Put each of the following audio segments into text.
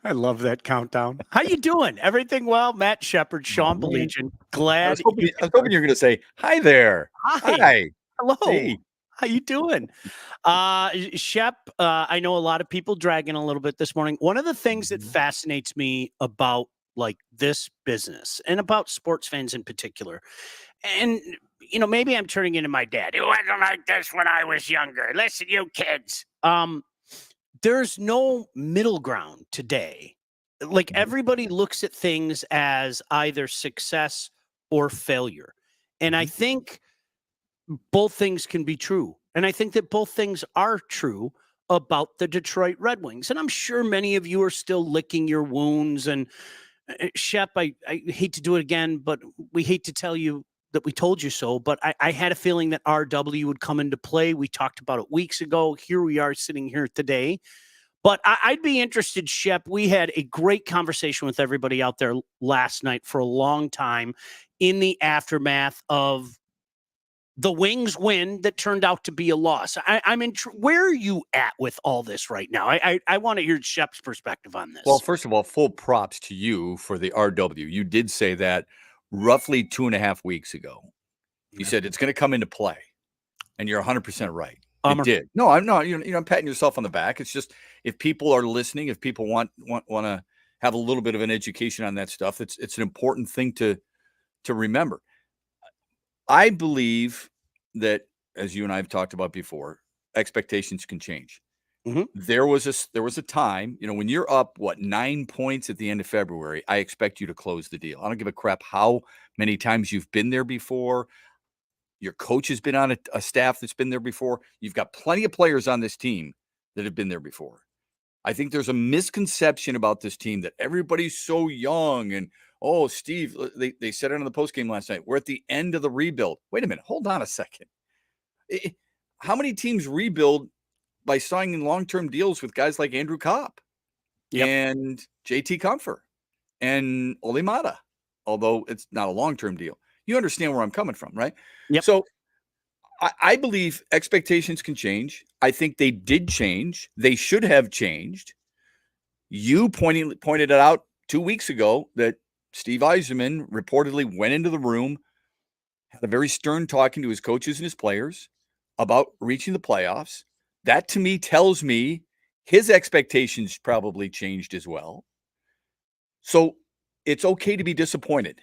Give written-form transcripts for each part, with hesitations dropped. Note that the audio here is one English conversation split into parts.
I love that countdown. How you doing? Everything well? Matt Shepard, Sean Man. Baligian. I Glad was hoping you were going to say, hi there. Hi. Hi. Hello. Hey. How you doing? Shep, I know a lot of people dragging a little bit this morning. One of the things that fascinates me about like this business and about sports fans in particular, and maybe I'm turning into my dad. It wasn't like this when I was younger. Listen, you kids. There's no middle ground today. Like everybody looks at things as either success or failure. And I think both things can be true. And I think that both things are true about the Detroit Red Wings. And I'm sure many of you are still licking your wounds. And Shep, I hate to do it again, but we hate to tell you that we told you so. But I had a feeling that RW would come into play. We talked about it weeks ago. Here we are sitting here today. But I'd be interested, Shep. We had a great conversation with everybody out there last night for a long time in the aftermath of the Wings win that turned out to be a loss. I'm in. Where are you at with all this right now? I want to hear Shep's perspective on this. Well, first of all, full props to you for the RW. You did say that roughly 2.5 weeks ago. You said it's going to come into play, and you're 100% right. It did. No, I'm not. I'm patting yourself on the back. It's just if people are listening, if people want to have a little bit of an education on that stuff, it's an important thing to remember. I believe that, as you and I have talked about before, expectations can change. There was a time, when you're up 9 points at the end of February, I expect you to close the deal. I don't give a crap how many times you've been there before. Your coach has been on a staff that's been there before. You've got plenty of players on this team that have been there before. I think there's a misconception about this team that everybody's so young and, oh, Steve, they said it on the postgame last night. We're at the end of the rebuild. Wait a minute. Hold on a second. How many teams rebuild by signing long-term deals with guys like Andrew Kopp and JT Comfer and Olimata, although it's not a long-term deal? You understand where I'm coming from, right? Yep. So I believe expectations can change. I think they did change. They should have changed. You pointed it out 2 weeks ago that Steve Yzerman reportedly went into the room, had a very stern talking to his coaches and his players about reaching the playoffs. That to me tells me his expectations probably changed as well. So it's okay to be disappointed.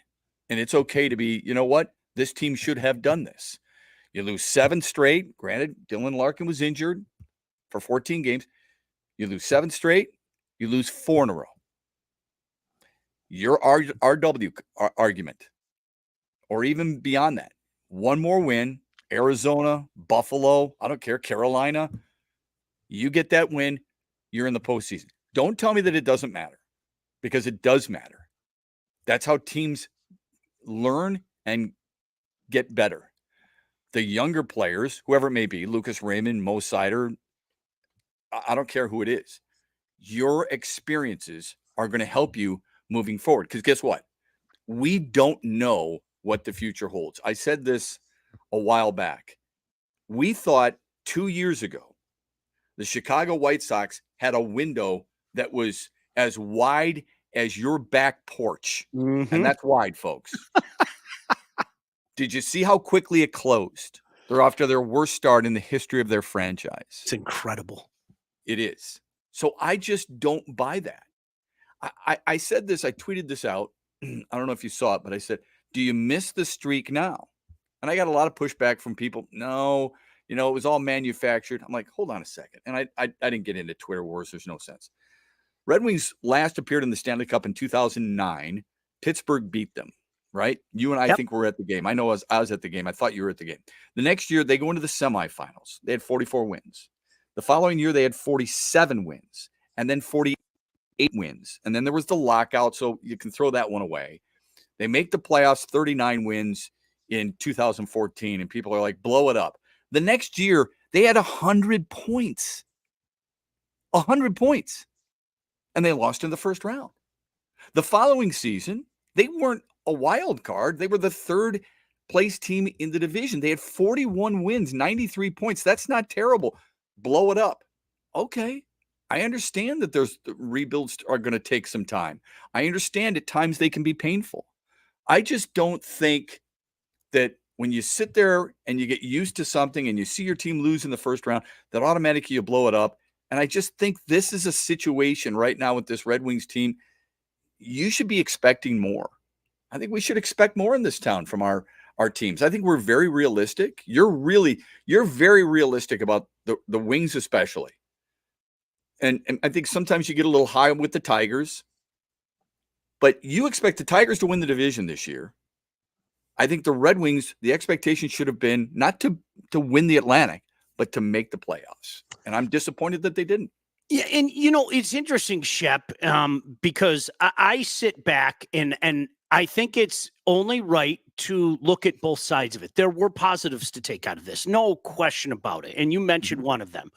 And it's okay to be, you know what? This team should have done this. You lose 7 straight. Granted, Dylan Larkin was injured for 14 games. You lose 7 straight. You lose 4 in a row. Your RW argument, or even beyond that, 1 more win, Arizona, Buffalo, I don't care, Carolina, you get that win, you're in the postseason. Don't tell me that it doesn't matter, because it does matter. That's how teams learn and get better. The younger players, whoever it may be, Lucas Raymond, Mo Sider, I don't care who it is, your experiences are going to help you moving forward. Because guess what? We don't know what the future holds. I said this a while back. We thought 2 years ago, the Chicago White Sox had a window that was as wide as your back porch. And that's wide, folks. Did you see how quickly it closed? They're off to their worst start in the history of their franchise. It's incredible. It is. So I just don't buy that. I said this, I tweeted this out. I don't know if you saw it, but I said, do you miss the streak now? And I got a lot of pushback from people. No, it was all manufactured. I'm like, hold on a second. And I didn't get into Twitter wars. There's no sense. Red Wings last appeared in the Stanley Cup in 2009. Pittsburgh beat them, right? You and I think were at the game. I know I was at the game. I thought you were at the game. The next year, they go into the semifinals. They had 44 wins. The following year, they had 47 wins and then 48 wins. And then there was the lockout, so you can throw that one away. They make the playoffs, 39 wins in 2014, and people are like, blow it up. The next year, they had 100 points. 100 points. And they lost in the first round. The following season, they weren't a wild card. They were the third place team in the division. They had 41 wins, 93 points. That's not terrible. Blow it up. Okay. I understand that the rebuilds are going to take some time. I understand at times they can be painful. I just don't think that when you sit there and you get used to something and you see your team lose in the first round, that automatically you blow it up. And I just think this is a situation right now with this Red Wings team. You should be expecting more. I think we should expect more in this town from our teams. I think we're very realistic. You're very realistic about the Wings, especially. And I think sometimes you get a little high with the Tigers, but you expect the Tigers to win the division this year. I think the Red Wings, the expectation should have been not to win the Atlantic, but to make the playoffs. And I'm disappointed that they didn't. Yeah, and it's interesting, Shep, because I sit back and I think it's only right to look at both sides of it. There were positives to take out of this, no question about it. And you mentioned one of them.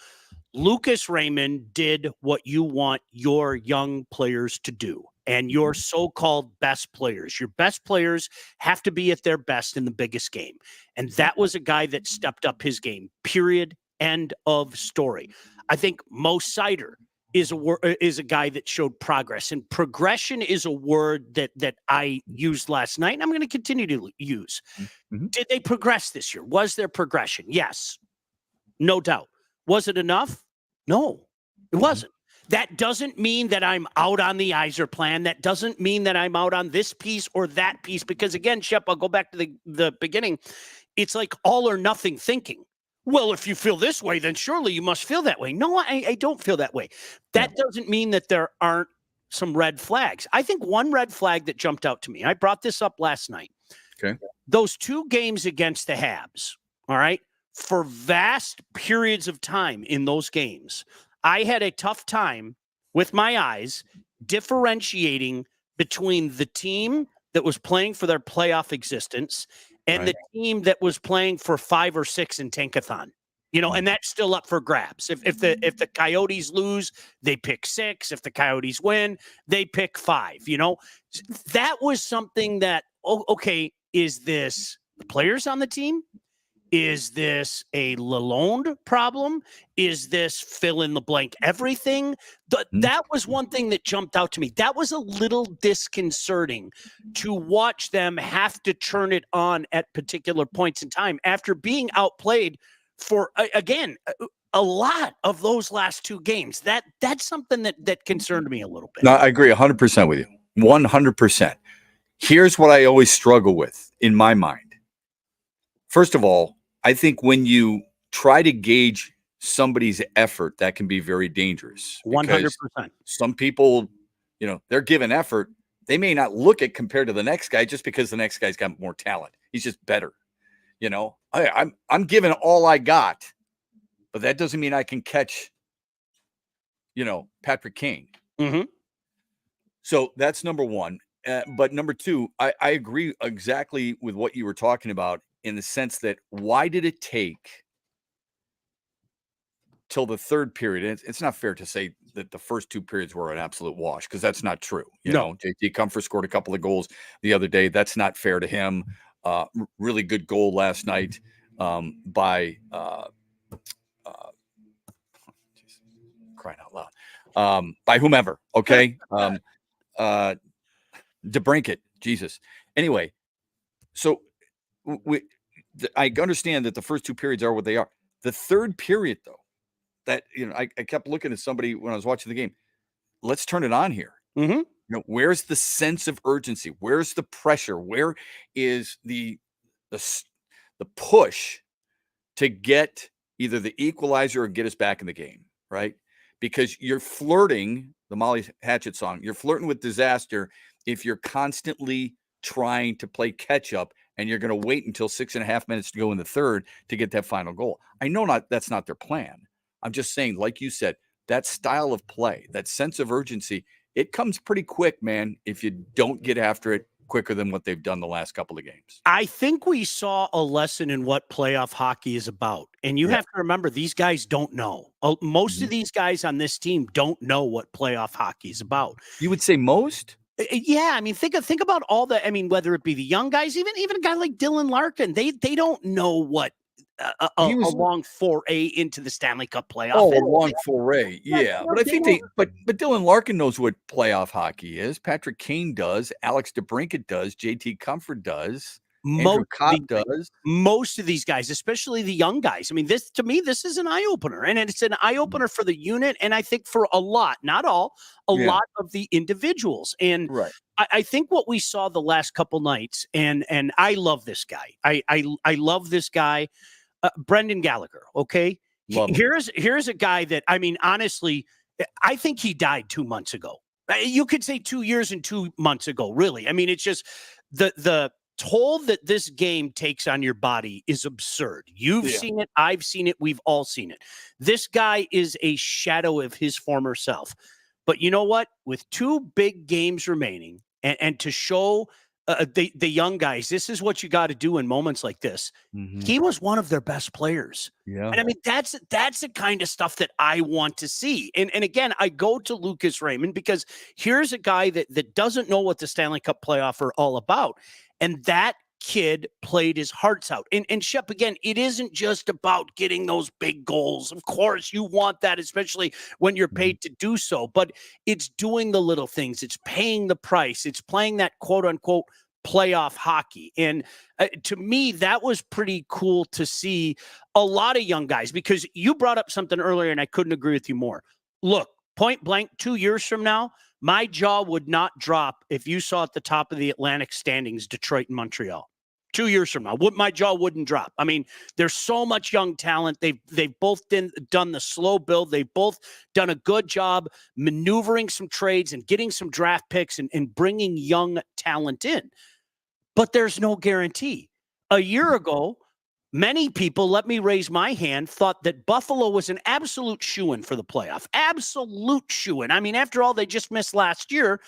Lucas Raymond did what you want your young players to do, and your so-called best players. Your best players have to be at their best in the biggest game. And that was a guy that stepped up his game, period, end of story. I think Mo Sider is a guy that showed progress, and progression is a word that I used last night, and I'm going to continue to use. Mm-hmm. Did they progress this year? Was there progression? Yes, no doubt. Was it enough? No, it wasn't. That doesn't mean that I'm out on the Iser plan. That doesn't mean that I'm out on this piece or that piece, because again, Shep, I'll go back to the beginning. It's like all or nothing thinking. Well, if you feel this way, then surely you must feel that way. No, I don't feel that way. That doesn't mean that there aren't some red flags. I think one red flag that jumped out to me, I brought this up last night. Okay. Those 2 games against the Habs, all right, for vast periods of time in those games, I had a tough time with my eyes differentiating between the team that was playing for their playoff existence and the team that was playing for 5 or 6 in Tankathon, and that's still up for grabs. If the Coyotes lose, they pick 6. If the Coyotes win, they pick 5. That was something that, okay, is this the players on the team? Is this a Lalonde problem? Is this fill in the blank everything? That was one thing that jumped out to me. That was a little disconcerting to watch them have to turn it on at particular points in time after being outplayed for, again, a lot of those last 2 games. That's something that concerned me a little bit. No, I agree 100% with you. 100%. Here's what I always struggle with in my mind. First of all, I think when you try to gauge somebody's effort, that can be very dangerous. 100%. Some people, they're given effort. They may not look at compared to the next guy just because the next guy's got more talent. He's just better. I'm giving all I got, but that doesn't mean I can catch, Patrick Kane. Mm-hmm. So that's number one. But number 2, I agree exactly with what you were talking about, in the sense that why did it take till the 3rd period? It's not fair to say that the first 2 periods were an absolute wash, because that's not true. JT Comfort scored a couple of goals the other day. That's not fair to him. Really good goal last night by crying out loud, by whomever. Okay. DeBrincat, Jesus. Anyway, so I understand that the first 2 periods are what they are. The 3rd period, though, that I kept looking at somebody when I was watching the game. Let's turn it on here. Mm-hmm. Where's the sense of urgency? Where's the pressure? Where is the push to get either the equalizer or get us back in the game? Right? Because you're flirting, the Molly Hatchet song, you're flirting with disaster if you're constantly trying to play catch up, and you're going to wait until 6.5 minutes to go in the 3rd to get that final goal. I know that's not their plan. I'm just saying, like you said, that style of play, that sense of urgency, it comes pretty quick, man, if you don't get after it quicker than what they've done the last couple of games. I think we saw a lesson in what playoff hockey is about. And you have to remember, these guys don't know. Most of these guys on this team don't know what playoff hockey is about. You would say most? Yeah, I mean, think about all the. I mean, whether it be the young guys, even a guy like Dylan Larkin, they don't know what a long foray into the Stanley Cup playoff. Oh, a long foray, yeah. But I think but Dylan Larkin knows what playoff hockey is. Patrick Kane does. Alex DeBrincat does. JT Comfort does. Andrew Copp does. Most of these guys, especially the young guys. I mean, this to me, this is an eye opener, and it's an eye opener for the unit, and I think for a lot, not all, lot of the individuals. And I think what we saw the last couple nights, and I love this guy. I love this guy, Brendan Gallagher. Okay, here's a guy that, I mean, honestly, I think he died 2 months ago. You could say 2 years and 2 months ago. Really, I mean, it's just the toll that this game takes on your body is absurd. You've seen it. I've seen it. We've all seen it. This guy is a shadow of his former self. But you know what? With 2 big games remaining, and to show the young guys, this is what you got to do in moments like this. He was one of their best players. Yeah. And I mean, that's the kind of stuff that I want to see. And again, I go to Lucas Raymond because here's a guy that doesn't know what the Stanley Cup playoff are all about. And that kid played his hearts out. And Shep, again, it isn't just about getting those big goals. Of course, you want that, especially when you're paid to do so. But it's doing the little things. It's paying the price. It's playing that quote-unquote playoff hockey. And to me, that was pretty cool to see a lot of young guys, because you brought up something earlier, and I couldn't agree with you more. Look, point blank, 2 years from now, my jaw would not drop if you saw at the top of the Atlantic standings Detroit and Montreal. 2 years from now, my jaw wouldn't drop. I mean, there's so much young talent. They've both done the slow build. They've both done a good job maneuvering some trades and getting some draft picks and bringing young talent in. But there's no guarantee. A year ago, many people, let me raise my hand, thought that Buffalo was an absolute shoo-in for the playoff. Absolute shoo-in. I mean, after all, they just missed last year.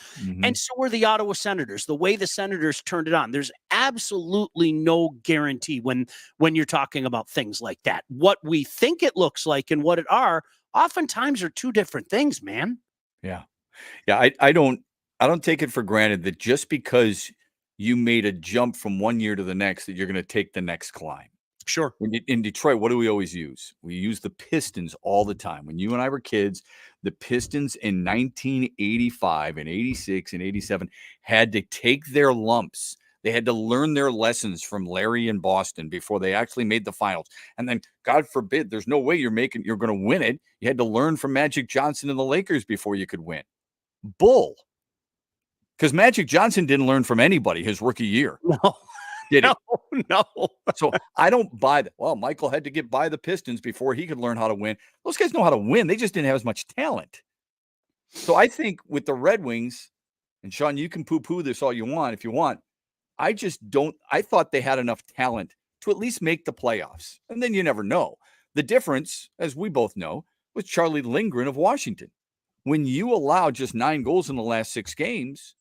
And so were the Ottawa Senators. The way the Senators turned it on, there's absolutely no guarantee when you're talking about things like that. What we think it looks like and what it are, oftentimes are 2 different things, man. Yeah. Yeah. I don't take it for granted that just because you made a jump from one year to the next, that you're going to take the next climb. Sure. In Detroit, what do we always use? We use the Pistons all the time. When you and I were kids, the Pistons in 1985 and 86 and 87 had to take their lumps. They had to learn their lessons from Larry in Boston before they actually made the finals. And then, God forbid, there's no way you're going to win it. You had to learn from Magic Johnson and the Lakers before you could win. Bull. Because Magic Johnson didn't learn from anybody his rookie year. No. Did he? No. So I don't buy that. Well, Michael had to get by the Pistons before he could learn how to win. Those guys know how to win. They just didn't have as much talent. So I think with the Red Wings, and Sean, you can poo-poo this all you want if you want. I just don't. I thought they had enough talent to at least make the playoffs. And then you never know. The difference, as we both know, was Charlie Lindgren of Washington. When you allow just 9 goals in the last 6 games,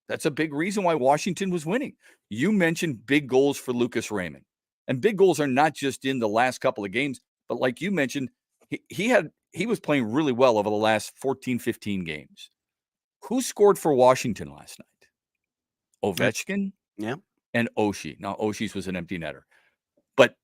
that's a big reason why Washington was winning. You mentioned big goals for Lucas Raymond. And big goals are not just in the last couple of games, but like you mentioned, he was playing really well over the last 14, 15 games. Who scored for Washington last night? Ovechkin and Oshie. Now, Oshie's was an empty netter. But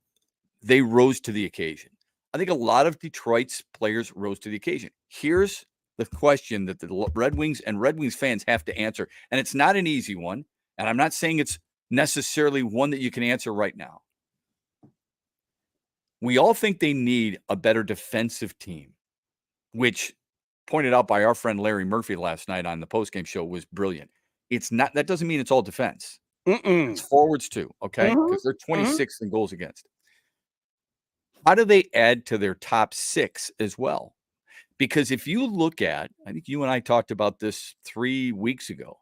they rose to the occasion. I think a lot of Detroit's players rose to the occasion. Here's the question that the Red Wings and Red Wings fans have to answer. And it's not an easy one. And I'm not saying it's necessarily one that you can answer right now. We all think they need a better defensive team, which pointed out by our friend Larry Murphy last night on the postgame show was brilliant. It's not, that doesn't mean it's all defense. It's forwards too. Okay. Because they're 26th in goals against. How do they add to their top 6 as well? Because if you look at, I think you and I talked about this 3 weeks ago,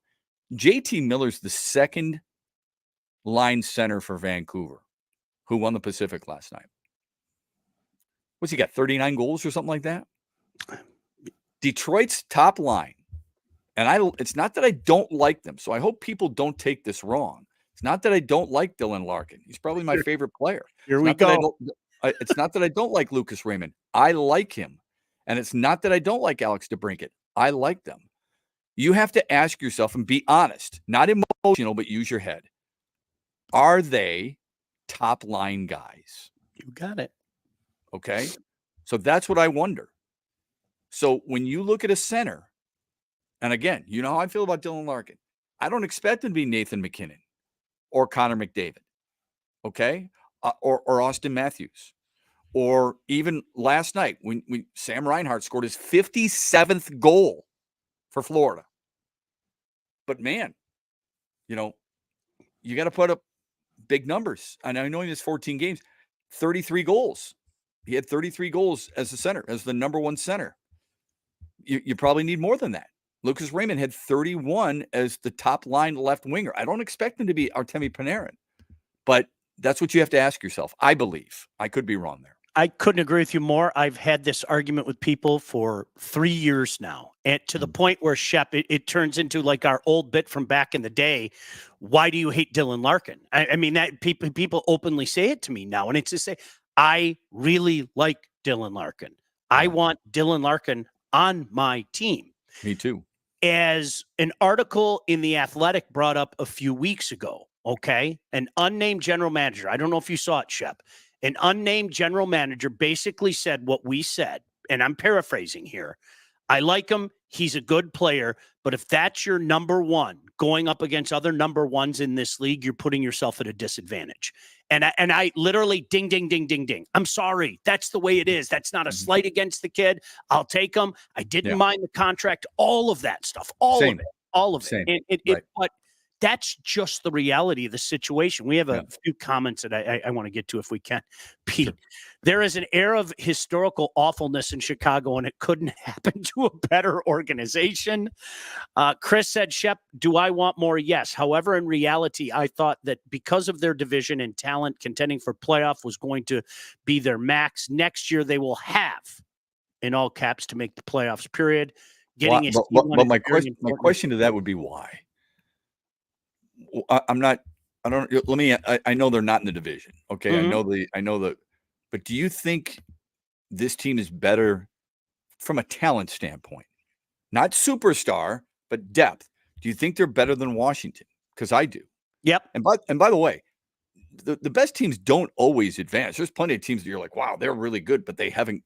JT Miller's the second line center for Vancouver, who won the Pacific last night. What's he got, 39 goals or something like that? Detroit's top line, and it's not that I don't like them, so I hope people don't take this wrong. It's not that I don't like Dylan Larkin. He's probably my favorite player. Here we go. It's not that I don't like Lucas Raymond. I like him. And it's not that I don't like Alex DeBrincat. I like them. You have to ask yourself and be honest, not emotional, but use your head. Are they top line guys? You got it. Okay. So that's what I wonder. So when you look at a center, and again, you know how I feel about Dylan Larkin. I don't expect him to be Nathan McKinnon or Connor McDavid. Okay. Or Austin Matthews. Or even last night when Sam Reinhart scored his 57th goal for Florida. But man, you know, you got to put up big numbers. And I know he has 14 games, 33 goals. He had 33 goals as a center, as the number one center. You probably need more than that. Lucas Raymond had 31 as the top line left winger. I don't expect him to be Artemi Panarin, but that's what you have to ask yourself. I believe. I could be wrong there. I couldn't agree with you more. I've had this argument with people for 3 years now, and to the point where Shep, it turns into like our old bit from back in the day. Why do you hate Dylan Larkin? I mean, that people openly say it to me now, and it's to say, I really like Dylan Larkin. I want Dylan Larkin on my team. Me too. As an article in The Athletic brought up a few weeks ago, okay, an unnamed general manager, I don't know if you saw it, Shep, an unnamed general manager basically said what we said, and I'm paraphrasing here. I like him. He's a good player, but if that's your number one going up against other number ones in this league, you're putting yourself at a disadvantage. And I literally ding, ding, ding, ding, ding. I'm sorry. That's the way it is. That's not a slight against the kid. I'll take him. I didn't mind the contract, all of that stuff, all of it. But that's just the reality of the situation. We have a few comments that I want to get to if we can. Pete, sure. There is an air of historical awfulness in Chicago, and it couldn't happen to a better organization. Chris said, Shep, do I want more? Yes. However, in reality, I thought that because of their division and talent, contending for playoff was going to be their max. Next year, they will have, in all caps, to make the playoffs, period. Getting but my question to that would be why? I know they're not in the division. Okay. Mm-hmm. I know the, but do you think this team is better from a talent standpoint? Not superstar, but depth. Do you think they're better than Washington? Because I do. Yep. And by the way, the best teams don't always advance. There's plenty of teams that you're like, wow, they're really good, but they haven't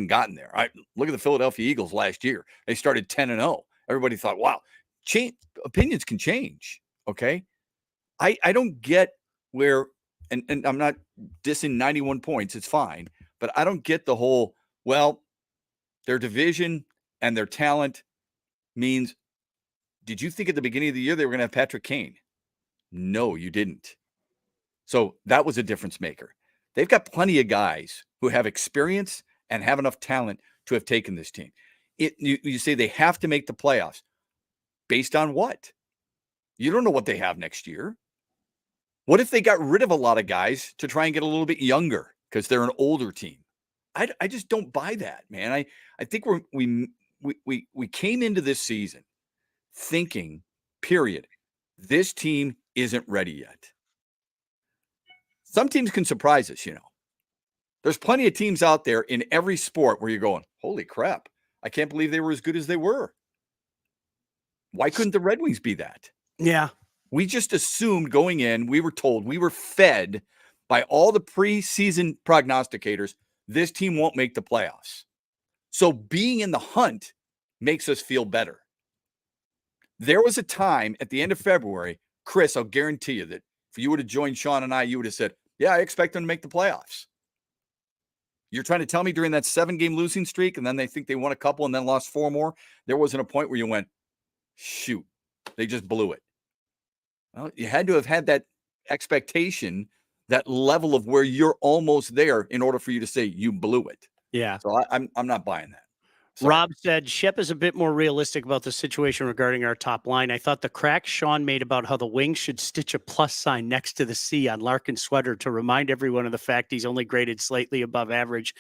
gotten there. Look at the Philadelphia Eagles last year. They started 10-0. Everybody thought, wow, opinions can change. Okay. I don't get where, and I'm not dissing 91 points. It's fine. But I don't get the whole, well, their division and their talent means, did you think at the beginning of the year they were going to have Patrick Kane? No, you didn't. So that was a difference maker. They've got plenty of guys who have experience and have enough talent to have taken this team. You say they have to make the playoffs. Based on what? You don't know what they have next year. What if they got rid of a lot of guys to try and get a little bit younger because they're an older team? I just don't buy that, man. I think we came into this season thinking, period, this team isn't ready yet. Some teams can surprise us, you know. There's plenty of teams out there in every sport where you're going, holy crap, I can't believe they were as good as they were. Why couldn't the Red Wings be that? Yeah. We just assumed going in, we were told, we were fed by all the preseason prognosticators, this team won't make the playoffs. So being in the hunt makes us feel better. There was a time at the end of February, Chris, I'll guarantee you that if you would have joined Sean and I, you would have said, yeah, I expect them to make the playoffs. You're trying to tell me during that 7-game losing streak, and then they think they won a couple and then lost 4 more, there wasn't a point where you went, shoot, they just blew it. Well, you had to have had that expectation, that level of where you're almost there in order for you to say you blew it. Yeah. So I'm not buying that. Sorry. Rob said, Shep is a bit more realistic about the situation regarding our top line. I thought the crack Sean made about how the Wings should stitch a plus sign next to the C on Larkin's sweater to remind everyone of the fact he's only graded slightly above average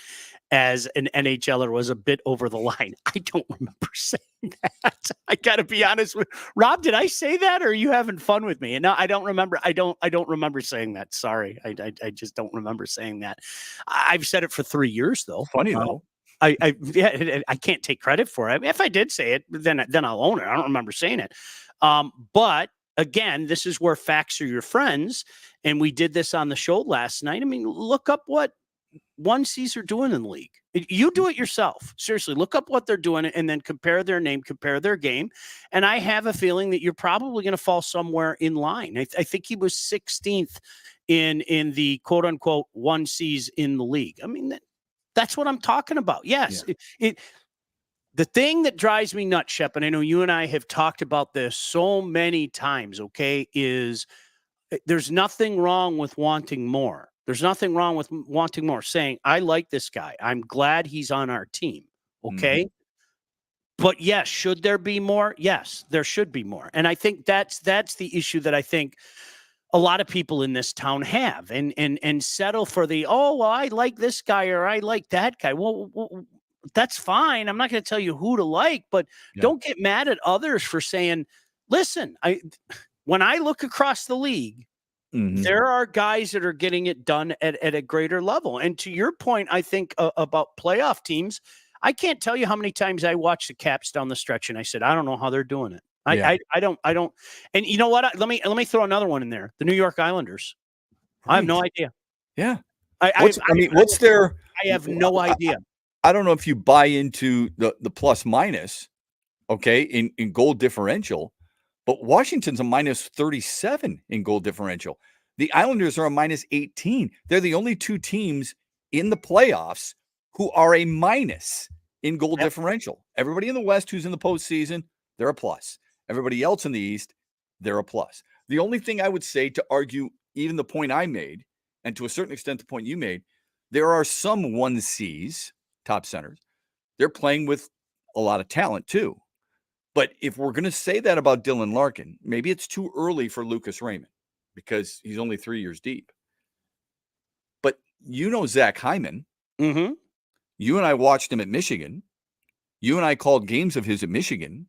as an NHLer was a bit over the line. I don't remember saying that. I got to be honest with Rob. Did I say that, or are you having fun with me? And no, I don't remember. I don't remember saying that. Sorry. I just don't remember saying that. I've said it for 3 years though. Funny though. I can't take credit for it. I mean, if I did say it, then I'll own it. I don't remember saying it. But again, this is where facts are your friends. And we did this on the show last night. I mean, look up what 1Cs are doing in the league. You do it yourself. Seriously, look up what they're doing and then compare their name, compare their game. And I have a feeling that you're probably going to fall somewhere in line. I think he was 16th in the quote unquote 1Cs in the league. I mean, that's what I'm talking about. Yes. Yeah. The thing that drives me nuts, Shep, and I know you and I have talked about this so many times, okay, is there's nothing wrong with wanting more. There's nothing wrong with wanting more, saying, I like this guy. I'm glad he's on our team. Okay. But yes, should there be more? Yes, there should be more. And I think that's the issue that I think a lot of people in this town have and settle for the, oh, well, I like this guy or I like that guy. Well, that's fine. I'm not going to tell you who to like, but don't get mad at others for saying, listen, when I look across the league, there are guys that are getting it done at a greater level. And to your point, I think about playoff teams, I can't tell you how many times I watched the Caps down the stretch and I said, I don't know how they're doing it. I don't. And you know what? Let me throw another one in there. The New York Islanders. Right. I have no idea. Yeah. What's their? I have no idea. I don't know if you buy into the plus minus, okay, in goal differential, but Washington's a minus 37 in goal differential. The Islanders are a minus 18. They're the only two teams in the playoffs who are a minus in goal differential. Everybody in the West who's in the postseason, they're a plus. Everybody else in the East, they're a plus. The only thing I would say to argue even the point I made, and to a certain extent the point you made, there are some 1Cs, top centers, they're playing with a lot of talent too. But if we're going to say that about Dylan Larkin, maybe it's too early for Lucas Raymond because he's only 3 years deep. But you know Zach Hyman. Mm-hmm. You and I watched him at Michigan. You and I called games of his at Michigan.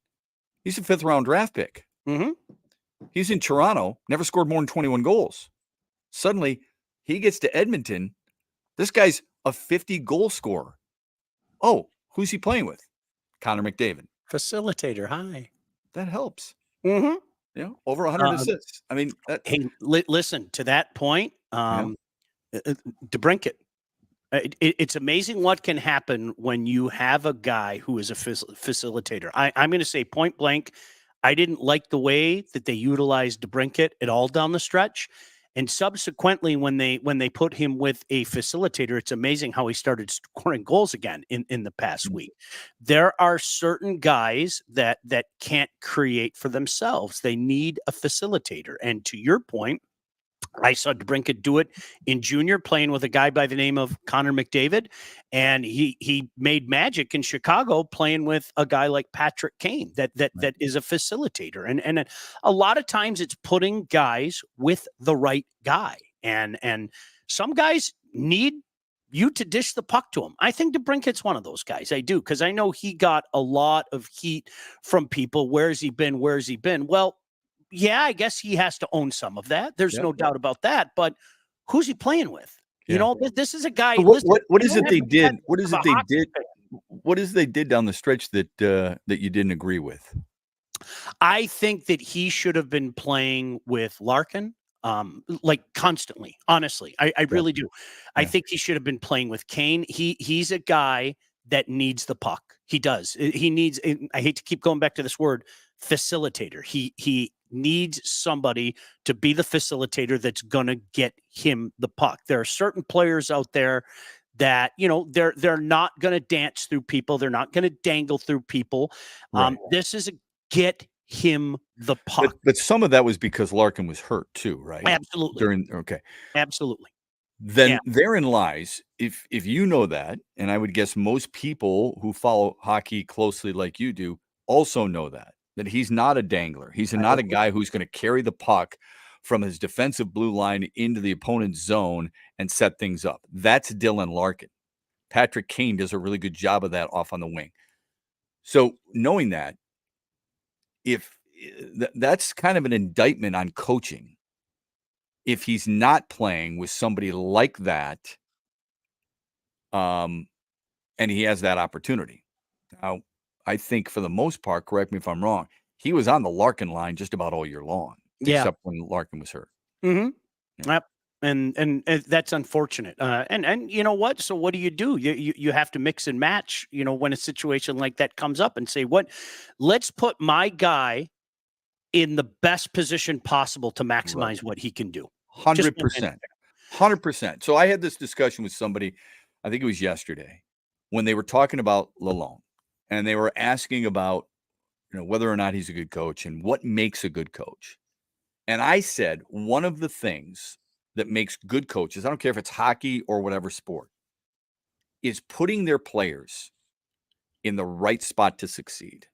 He's a 5th-round draft pick. Mm-hmm. He's in Toronto, never scored more than 21 goals. Suddenly, he gets to Edmonton. This guy's a 50-goal scorer. Oh, who's he playing with? Connor McDavid. Facilitator, hi. That helps. Mm-hmm. You know, over 100 assists. I mean, hey, listen, to that point, DeBrincat. It's amazing what can happen when you have a guy who is a facilitator. I'm going to say point blank, I didn't like the way that they utilized DeBrincat at all down the stretch. And subsequently, when they put him with a facilitator, it's amazing how he started scoring goals again in the past week. There are certain guys that can't create for themselves. They need a facilitator. And to your point, I saw DeBrincat do it in junior, playing with a guy by the name of Connor McDavid, and he made magic in Chicago playing with a guy like Patrick Kane that is a facilitator. And a lot of times it's putting guys with the right guy, and some guys need you to dish the puck to him. I think DeBrincat's one of those guys. I do, because I know he got a lot of heat from people. Where's he been? Where's he been? Well, yeah, I guess he has to own some of that. There's no doubt about that. But who's he playing with? You know, this is a guy. So what is it they did? What is it they did? What is it they did down the stretch that you didn't agree with? I think that he should have been playing with Larkin, like constantly. Honestly, I really do. I think he should have been playing with Kane. He's a guy that needs the puck. He does. He needs. I hate to keep going back to this word, facilitator. He needs somebody to be the facilitator that's going to get him the puck. There are certain players out there that, you know, they're not going to dance through people. They're not going to dangle through people. This is a get him the puck. But some of that was because Larkin was hurt too, right? Absolutely. Absolutely. Then therein lies, if you know that, and I would guess most people who follow hockey closely like you do also know that he's not a dangler. He's not a guy who's going to carry the puck from his defensive blue line into the opponent's zone and set things up. That's Dylan Larkin. Patrick Kane does a really good job of that off on the wing. So knowing that, if that's kind of an indictment on coaching, if he's not playing with somebody like that, and he has that opportunity. Now, I think for the most part, correct me if I'm wrong, he was on the Larkin line just about all year long, except when Larkin was hurt. Mm-hmm. Yep. And that's unfortunate. And you know what? So what do? You have to mix and match, when a situation like that comes up and say, let's put my guy in the best position possible to maximize what he can do. 100%. 100%. So I had this discussion with somebody, I think it was yesterday, when they were talking about Lalonde, and they were asking about, whether or not he's a good coach and what makes a good coach. And I said, one of the things that makes good coaches, I don't care if it's hockey or whatever sport, is putting their players in the right spot to succeed.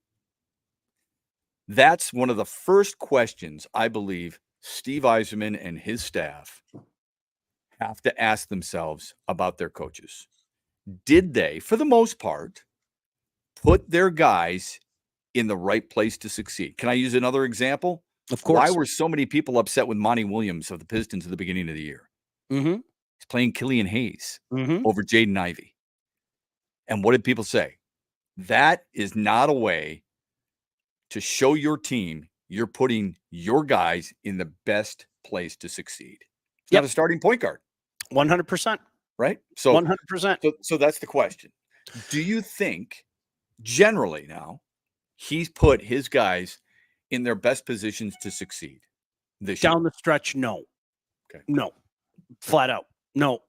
That's one of the first questions I believe Steve Yzerman and his staff have to ask themselves about their coaches. Did they, for the most part, put their guys in the right place to succeed? Can I use another example? Of course. Why were so many people upset with Monty Williams of the Pistons at the beginning of the year? Mm-hmm. He's playing Killian Hayes over Jaden Ivey. And what did people say? That is not a way to show your team you're putting your guys in the best place to succeed. It's not a starting point guard. 100%. Right? So 100%. So that's the question. Do you think generally now he's put his guys in their best positions to succeed this year? Down the stretch, no. Okay. No. Flat out. No.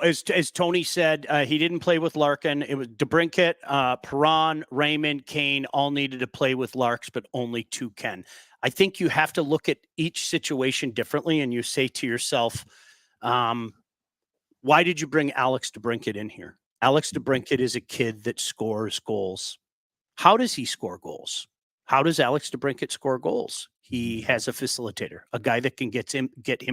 As Tony said, he didn't play with Larkin. It was DeBrincat, Perron, Raymond, Kane all needed to play with Larks, but only 2 can. I think you have to look at each situation differently, and you say to yourself, why did you bring Alex DeBrincat in here? Alex DeBrincat is a kid that scores goals. How does he score goals? How does Alex DeBrincat score goals? He has a facilitator, a guy that can get him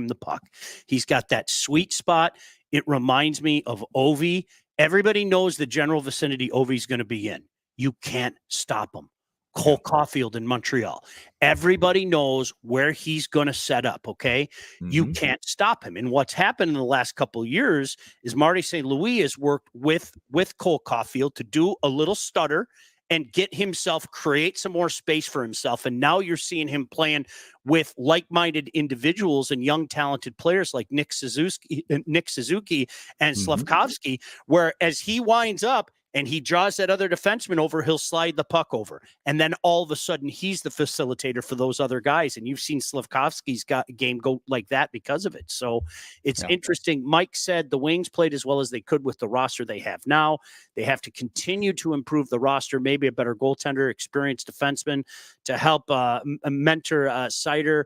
the puck. He's got that sweet spot. It reminds me of Ovi. Everybody knows the general vicinity Ovi's going to be in. You can't stop him. Cole Caulfield in Montreal. Everybody knows where he's going to set up, okay? You can't stop him. And what's happened in the last couple of years is Marty St. Louis has worked with Cole Caulfield to do a little stutter and get himself, create some more space for himself. And now you're seeing him playing with like-minded individuals and young, talented players like Nick Suzuki and Slavkovsky, where as he winds up and he draws that other defenseman over, he'll slide the puck over. And then all of a sudden, he's the facilitator for those other guys. And you've seen Slavkovsky's game go like that because of it. So it's interesting. Mike said the Wings played as well as they could with the roster they have now. They have to continue to improve the roster, maybe a better goaltender, experienced defenseman to help mentor Seider.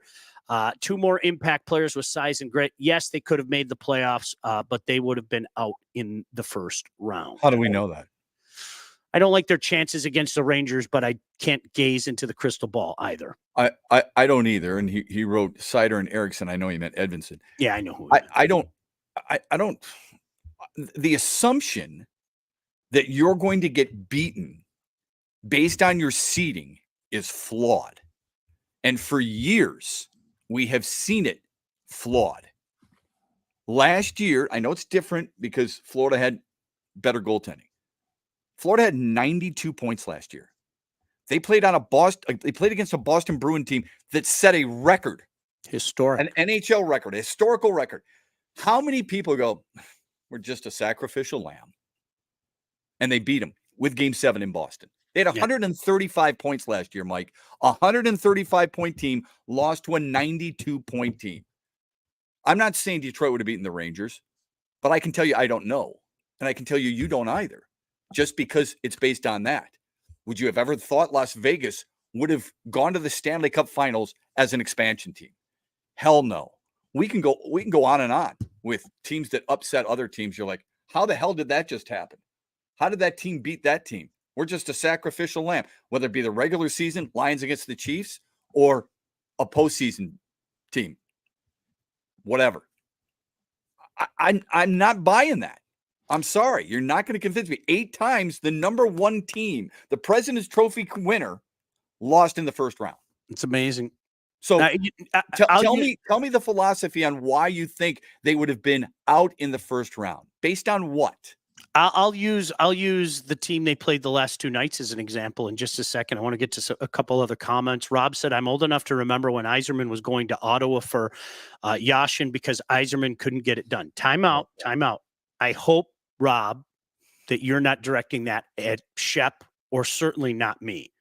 2 more impact players with size and grit. Yes, they could have made the playoffs, but they would have been out in the first round. How do we know that? I don't like their chances against the Rangers, but I can't gaze into the crystal ball either. I don't either. And he wrote Seider and Eriksson. I know he meant Edvinsson. Yeah, I know who. I don't. The assumption that you're going to get beaten based on your seeding is flawed. And for years, we have seen it flawed. Last year, I know it's different because Florida had better goaltending. Florida had 92 points last year. They played against a Boston Bruin team that set a record. Historic. An NHL record, a historical record. How many people go, we're just a sacrificial lamb? And they beat them with Game 7 in Boston. They had 135 points last year, Mike. A 135-point team lost to a 92-point team. I'm not saying Detroit would have beaten the Rangers, but I can tell you I don't know. And I can tell you you don't either, just because it's based on that. Would you have ever thought Las Vegas would have gone to the Stanley Cup Finals as an expansion team? Hell no. We can go on and on with teams that upset other teams. You're like, how the hell did that just happen? How did that team beat that team? We're just a sacrificial lamb, whether it be the regular season, Lions against the Chiefs, or a postseason team. Whatever. I'm not buying that. I'm sorry. You're not going to convince me. 8 times the number 1 team, the President's Trophy winner, lost in the first round. It's amazing. So tell me the philosophy on why you think they would have been out in the first round. Based on what? I'll use the team they played the last 2 nights as an example in just a second. I want to get to a couple other comments. Rob said, I'm old enough to remember when Yzerman was going to Ottawa for Yashin because Yzerman couldn't get it done. Time out. I hope, Rob, that you're not directing that at Shep or certainly not me.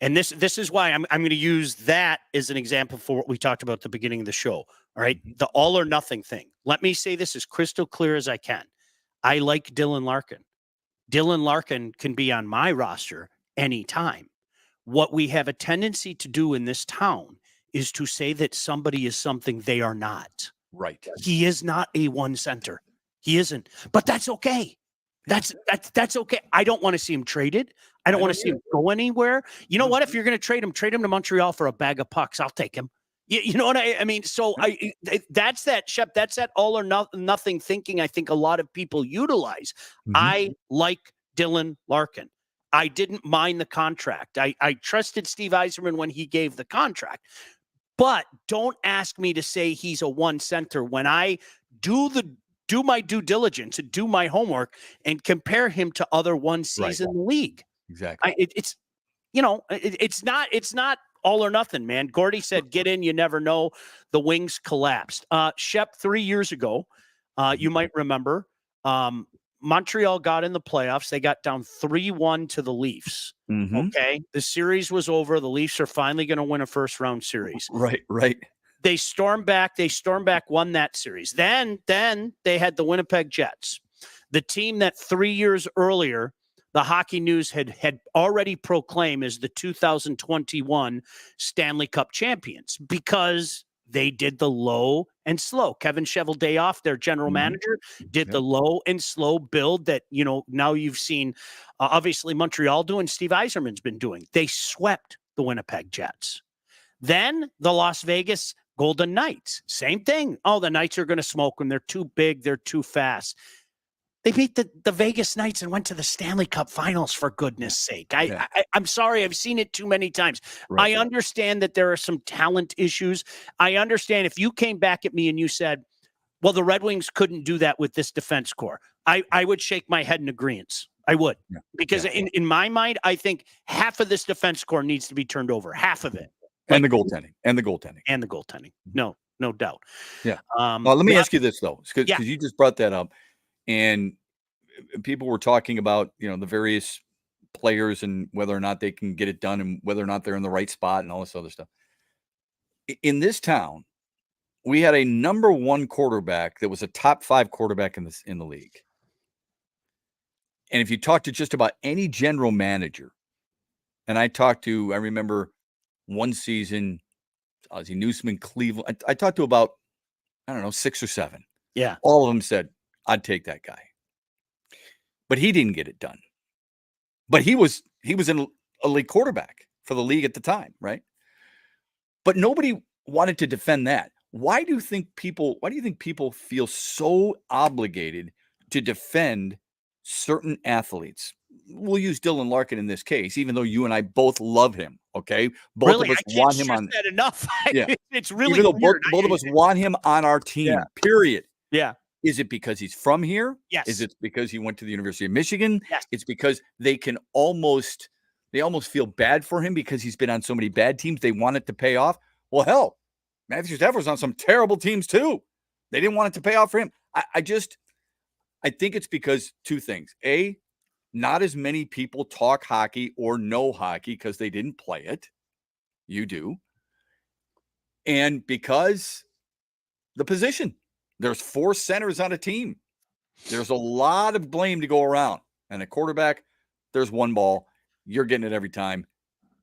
And this is why I'm going to use that as an example for what we talked about at the beginning of the show. All right. The all or nothing thing. Let me say this as crystal clear as I can. I like Dylan Larkin. Dylan Larkin can be on my roster anytime. What we have a tendency to do in this town is to say that somebody is something they are not. Right. He is not a one center. He isn't. But that's okay. That's okay. I don't want to see him traded. I don't want to see him go anywhere. You know what? If you're going to trade him to Montreal for a bag of pucks. I'll take him. You know what I mean? So that's that, Shep. That's that all or nothing thinking I think a lot of people utilize. I like Dylan Larkin. I didn't mind the contract. I trusted Steve Yzerman when he gave the contract. But don't ask me to say he's a one center when I do my due diligence and do my homework and compare him to other one season in the league. Exactly. It's not all or nothing, man. Gordy said, get in, you never know. The Wings collapsed. Shep, 3 years ago, you might remember, Montreal got in the playoffs. They got down 3-1 to the Leafs. Okay. The series was over. The Leafs are finally going to win a first round series. Right. They stormed back, won that series. Then they had the Winnipeg Jets, the team that 3 years earlier, the Hockey News had already proclaimed as the 2021 Stanley Cup champions because they did the low and slow. Kevin Cheveldayoff, their general manager, did the low and slow build that, now you've seen obviously Montreal doing, Steve Yzerman's been doing. They swept the Winnipeg Jets. Then the Las Vegas Golden Knights, same thing. Oh, the Knights are going to smoke them. They're too big. They're too fast. They beat the Vegas Knights and went to the Stanley Cup Finals, for goodness sake. I'm sorry. I've seen it too many times. Right. I understand that there are some talent issues. I understand if you came back at me and you said, well, the Red Wings couldn't do that with this defense core, I would shake my head in agreement. I would. Yeah. Because in my mind, I think half of this defense core needs to be turned over. Half of it. And the goaltending. No doubt. Yeah. Well, let me ask you this, though, because you just brought that up. And people were talking about, the various players and whether or not they can get it done and whether or not they're in the right spot and all this other stuff. In this town, we had a number one quarterback that was a top 5 quarterback in the league. And if you talk to just about any general manager, and I remember one season, Ozzie Newsman, Cleveland, I talked to about, 6 or 7. Yeah. All of them said, I'd take that guy. But he didn't get it done. But he was an elite quarterback for the league at the time, right? But nobody wanted to defend that. Why do you think people feel so obligated to defend certain athletes? We'll use Dylan Larkin in this case, even though you and I both love him. Okay, both of us want him on. That enough. Yeah, it's really even though both of us want him on our team. Yeah. Period. Yeah. Is it because he's from here? Yes. Is it because he went to the University of Michigan? Yes. It's because they almost feel bad for him because he's been on so many bad teams. They want it to pay off. Well, hell, Matthew Stafford's on some terrible teams too. They didn't want it to pay off for him. I think it's because 2 things. A, not as many people talk hockey or know hockey because they didn't play it. You do. And because the position. There's 4 centers on a team. There's a lot of blame to go around. And a quarterback, there's 1 ball. You're getting it every time.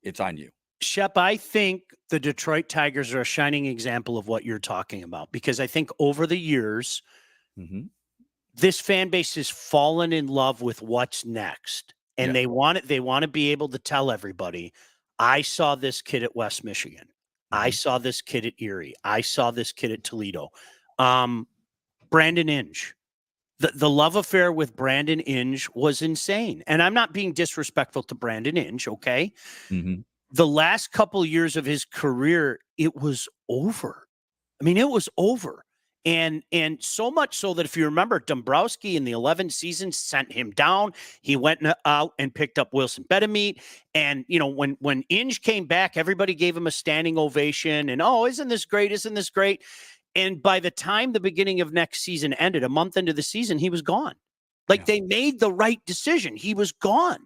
It's on you. Shep, I think the Detroit Tigers are a shining example of what you're talking about, because I think over the years, this fan base has fallen in love with what's next. And they want to be able to tell everybody, I saw this kid at West Michigan. I saw this kid at Erie. I saw this kid at Toledo. Brandon Inge, the love affair with Brandon Inge was insane. And I'm not being disrespectful to Brandon Inge. Okay. The last couple years of his career, it was over. I mean, it was over. And so much so that if you remember, Dombrowski in the 11th season sent him down. He went out and picked up Wilson Betemeat. And, you know, when Inge came back, everybody gave him a standing ovation. And, oh, isn't this great? Isn't this great? And by the time the beginning of next season ended, a month into the season, he was gone. Like, they made the right decision. He was gone.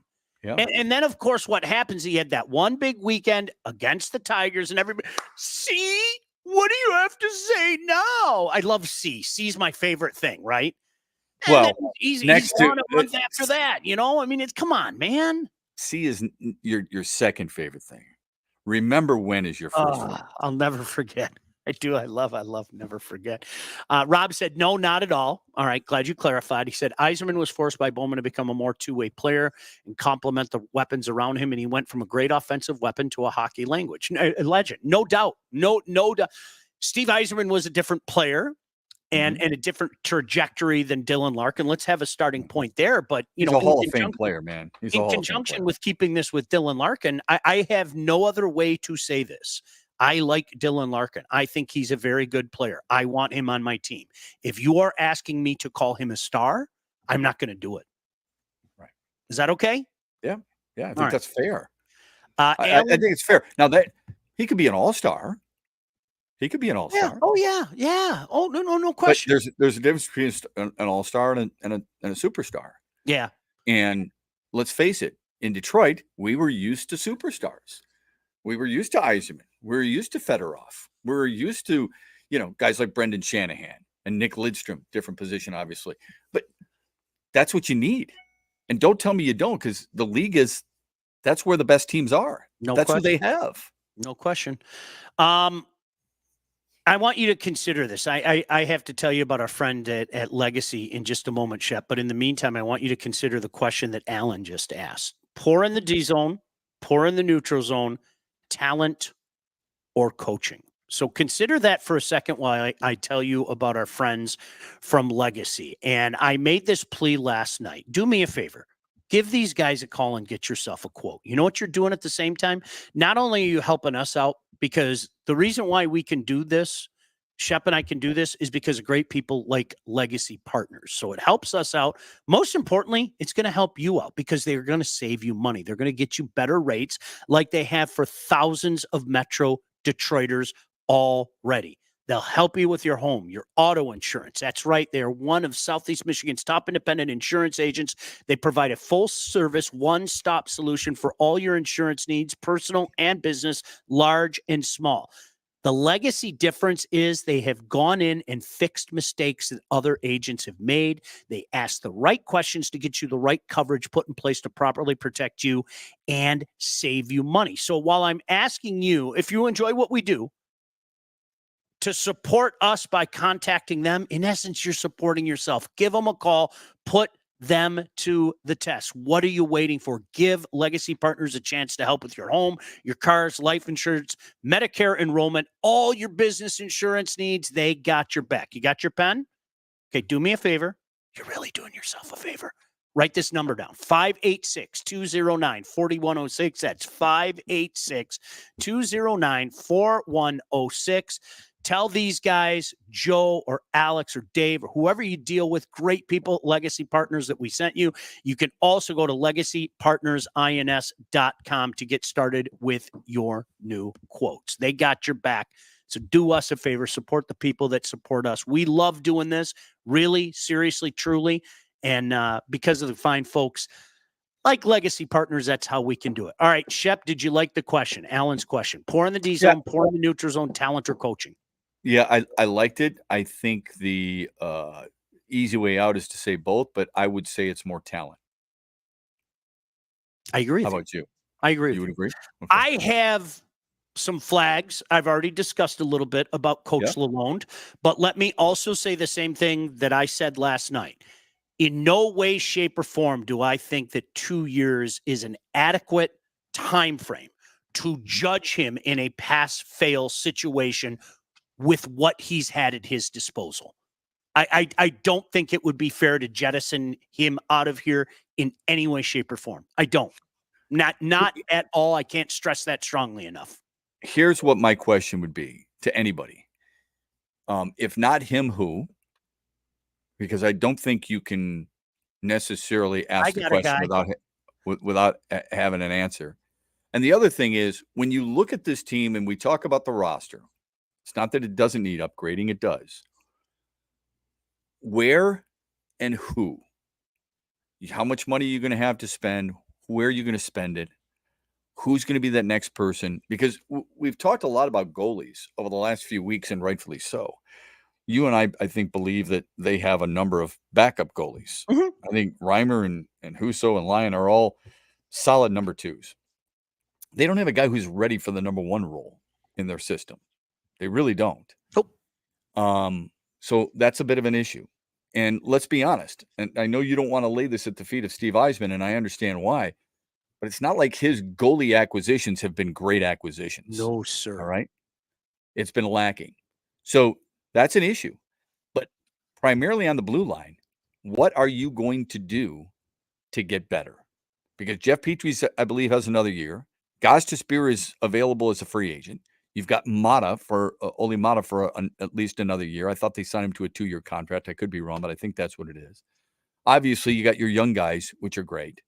Yeah. And then, of course, what happens, he had that one big weekend against the Tigers, and everybody, see, what do you have to say now? I love C. C's my favorite thing, right? Well, he's next gone to a month after that, you know? I mean, it's, come on, man. C is your second favorite thing. Remember when is your first one. I'll never forget. I do. I love never forget. Rob said, no, not at all. All right. Glad you clarified. He said, Yzerman was forced by Bowman to become a more two-way player and complement the weapons around him. And he went from a great offensive weapon to a hockey language. A legend. No doubt. No doubt. Steve Yzerman was a different player and a different trajectory than Dylan Larkin. Let's have a starting point there. But, you he's know, a Hall of Fame player, man. He's in conjunction with keeping this with Dylan Larkin, I have no other way to say this. I like Dylan Larkin. I think he's a very good player. I want him on my team. If you are asking me to call him a star, I'm not going to do it. Right. Is that okay? Yeah. Yeah. I think that's fair. I think it's fair. Now that he could be an all-star. He could be an all-star. Yeah. Oh, yeah. Yeah. Oh, no question. But there's a difference between an all-star and a superstar. Yeah. And let's face it, in Detroit, we were used to superstars. We were used to Yzerman. We were used to Fedorov. We were used to, you know, guys like Brendan Shanahan and Nick Lidstrom, different position, obviously. But that's what you need. And don't tell me you don't, because the league that's where the best teams are. That's what they have. No question. I want you to consider this. I have to tell you about our friend at Legacy in just a moment, Shep. But in the meantime, I want you to consider the question that Alan just asked. Pour in the D zone, pour in the neutral zone, talent or coaching. So consider that for a second while I tell you about our friends from Legacy. And I made this plea last night. Do me a favor. Give these guys a call and get yourself a quote. You know what you're doing at the same time? Not only are you helping us out, because the reason why we can do this, Shep and I can do this, is because of great people like Legacy Partners. So it helps us out. Most importantly, it's going to help you out because they're going to save you money. They're going to get you better rates like they have for thousands of Metro Detroiters already. They'll help you with your home, your auto insurance. That's right. They're one of Southeast Michigan's top independent insurance agents. They provide a full-service, one-stop solution for all your insurance needs, personal and business, large and small. The Legacy difference is they have gone in and fixed mistakes that other agents have made. They ask the right questions to get you the right coverage put in place to properly protect you and save you money. So while I'm asking you, if you enjoy what we do, to support us by contacting them, in essence, you're supporting yourself. Give them a call. Put them to the test. What are you waiting for? Give Legacy Partners a chance to help with your home, your cars, life insurance, Medicare enrollment, all your business insurance needs. They got your back. You got your pen? Okay, do me a favor. You're really doing yourself a favor. Write this number down, 586-209-4106. That's 586-209-4106. Tell these guys, Joe or Alex or Dave or whoever you deal with, great people, Legacy Partners that we sent you. You can also go to legacypartnersins.com to get started with your new quotes. They got your back. So do us a favor, support the people that support us. We love doing this, really, seriously, truly. And because of the fine folks like Legacy Partners, that's how we can do it. All right, Shep, did you like the question? Alan's question. Pour in the D zone, pour in the neutral zone, talent or coaching? Yeah, I liked it. I think the easy way out is to say both, but I would say it's more talent. I agree. How about you? I agree. You would agree? Okay. I have some flags. I've already discussed a little bit about Coach Lalonde, but let me also say the same thing that I said last night. In no way, shape, or form do I think that 2 years is an adequate time frame to judge him in a pass-fail situation with what he's had at his disposal. I don't think it would be fair to jettison him out of here in any way, shape, or form. I don't. Not at all. I can't stress that strongly enough. Here's what my question would be to anybody. If not him, who? Because I don't think you can necessarily ask the question without having an answer. And the other thing is, when you look at this team and we talk about the roster, it's not that it doesn't need upgrading, it does. Where and who? How much money are you going to have to spend? Where are you going to spend it? Who's going to be that next person? Because we've talked a lot about goalies over the last few weeks, and rightfully so. You and I think, believe that they have a number of backup goalies. Mm-hmm. I think Reimer and Husso and Lyon are all solid number twos. They don't have a guy who's ready for the number one role in their system. They really don't. Nope. So that's a bit of an issue. And let's be honest, and I know you don't want to lay this at the feet of Steve Yzerman, and I understand why, but it's not like his goalie acquisitions have been great acquisitions. No, sir. All right? It's been lacking. So that's an issue. But primarily on the blue line, what are you going to do to get better? Because Jeff Petry's, I believe, has another year. Gostisbehere is available as a free agent. You've got Oli Mata for at least another year. I thought they signed him to a 2-year contract. I could be wrong, but I think that's what it is. Obviously, you got your young guys, which are great.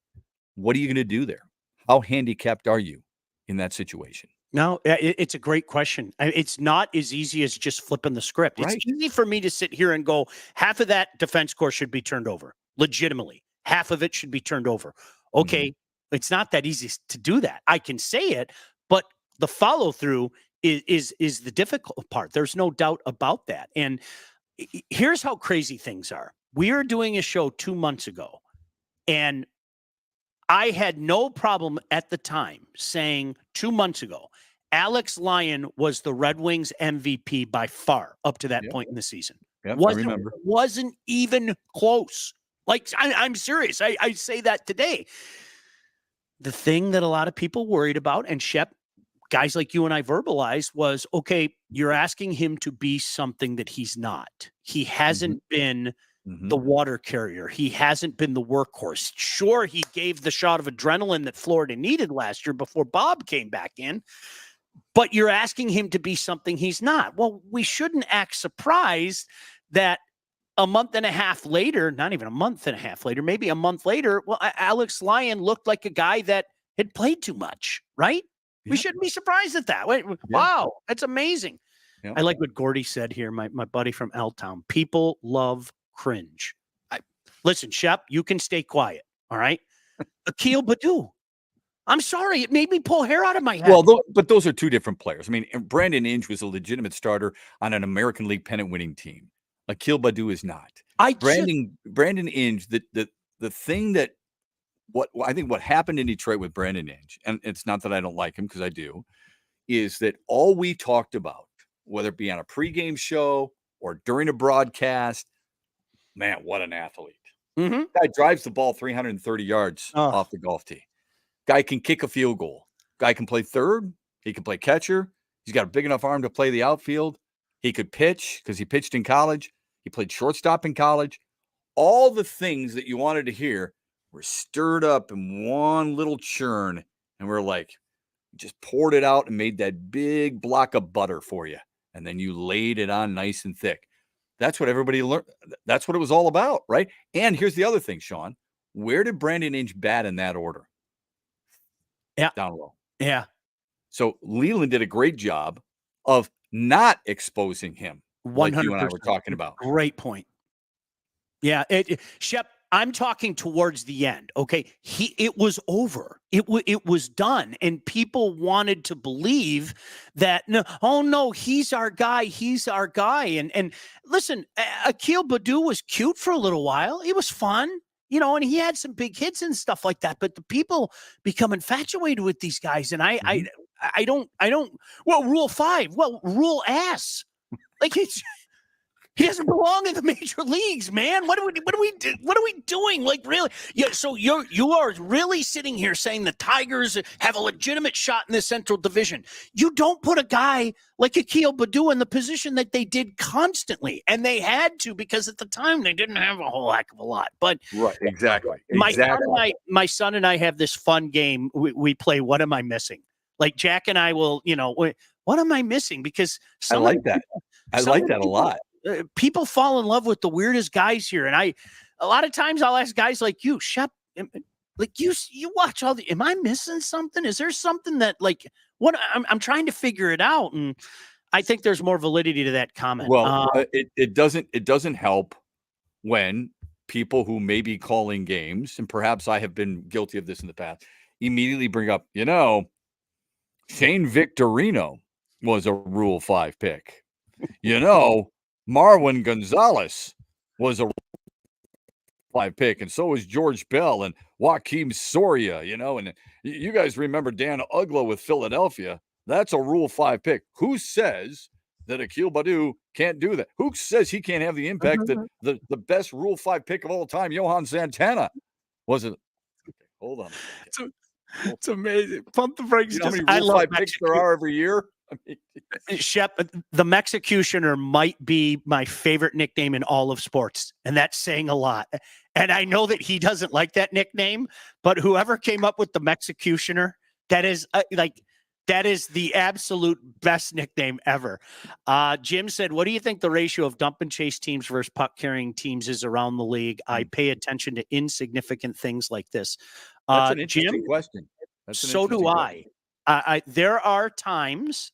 What are you going to do there? How handicapped are you in that situation? No, it's a great question. It's not as easy as just flipping the script. Right. It's easy for me to sit here and go, half of that defense core should be turned over. Legitimately. Half of it should be turned over. Okay. Mm-hmm. It's not that easy to do that. I can say it, but the follow through is the difficult part. There's no doubt about that. And here's how crazy things are. We were doing a show 2 months ago, and I had no problem at the time saying 2 months ago, Alex Lyon was the Red Wings MVP by far up to that point in the season. Yep, I remember. Wasn't even close. Like, I'm serious. I say that today. The thing that a lot of people worried about, and Shep, guys like you and I verbalized, was, okay, you're asking him to be something that he's not. He hasn't been the water carrier. He hasn't been the workhorse. Sure, he gave the shot of adrenaline that Florida needed last year before Bob came back in, but you're asking him to be something he's not. Well, we shouldn't act surprised that a month and a half later, not even a month and a half later, maybe a month later, well, Alex Lyon looked like a guy that had played too much, right? We shouldn't be surprised at that. Wow, that's amazing. Yeah. I like what Gordy said here, my buddy from L-Town. People love cringe. Listen, Shep, you can stay quiet, all right? Akil Baddoo. I'm sorry, it made me pull hair out of my head. Well, but those are two different players. I mean, Brandon Inge was a legitimate starter on an American League pennant-winning team. Akil Baddoo is not. Brandon Inge, the thing that I think what happened in Detroit with Brandon Inge, and it's not that I don't like him, because I do, is that all we talked about, whether it be on a pregame show or during a broadcast, man, what an athlete. Guy drives the ball 330 yards off the golf tee. Guy can kick a field goal. Guy can play third. He can play catcher. He's got a big enough arm to play the outfield. He could pitch because he pitched in college. He played shortstop in college. All the things that you wanted to hear were stirred up in one little churn. And we're like, just poured it out and made that big block of butter for you. And then you laid it on nice and thick. That's what everybody learned. That's what it was all about, right? And here's the other thing, Sean. Where did Brandon Inge bat in that order? Yeah. Down low. Yeah. So Leland did a great job of not exposing him, 100%. Like you and I were talking about. Great point. Yeah. Shep, I'm talking towards the end. Okay. It was over. It was done. And people wanted to believe that, no, he's our guy. He's our guy. And listen, Akil Baddoo was cute for a little while. It was fun, and he had some big hits and stuff like that. But the people become infatuated with these guys. And I don't, well, rule 5, well, rule ass. Like he doesn't belong in the major leagues, man. What are we doing? Like, really? Yeah. So you are really sitting here saying the Tigers have a legitimate shot in the Central Division. You don't put a guy like Akil Baddoo in the position that they did constantly, and they had to, because at the time they didn't have a whole heck of a lot. But right, exactly. My son and I have this fun game. We play. What am I missing? Like Jack and I will, what am I missing? Because I like that. I like that a lot. People fall in love with the weirdest guys here. And a lot of times I'll ask guys like you, Shep, like you watch all am I missing something? Is there something that I'm trying to figure it out. And I think there's more validity to that comment. Well, it doesn't help when people who may be calling games, and perhaps I have been guilty of this in the past, immediately bring up, Shane Victorino was a Rule 5 pick. Marwin Gonzalez was a Rule 5 pick, and so was George Bell and Joaquim Soria, and you guys remember Dan Ugla with Philadelphia. That's a Rule 5 pick. Who says that Akil Baddoo can't do that? Who says he can't have the impact that the best Rule 5 pick of all time, Johan Santana, wasn't? Okay, hold on. It's amazing. Pump the brakes. You know how many Rule 5 picks there are every year? Shep, the Mexicutioner might be my favorite nickname in all of sports, and that's saying a lot. And I know that he doesn't like that nickname, but whoever came up with the Mexicutioner, that is that is the absolute best nickname ever. Jim said, what do you think the ratio of dump and chase teams versus puck carrying teams is around the league? I pay attention to insignificant things like this. That's an interesting question. So do I. There are times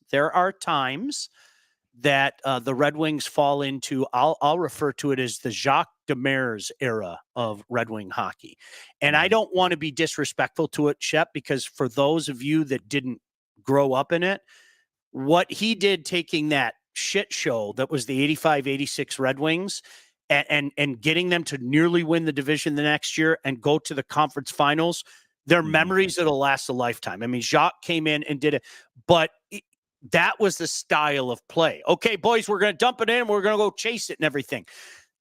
that the Red Wings fall into, I'll refer to it as the Jacques Demers era of Red Wing hockey. And I don't want to be disrespectful to it, Shep, because for those of you that didn't grow up in it, what he did taking that shit show that was the 85-86 Red Wings and getting them to nearly win the division the next year and go to the conference finals, they're memories that'll last a lifetime. I mean, Jacques came in and did it, but that was the style of play. Okay, boys, we're going to dump it in. We're going to go chase it and everything.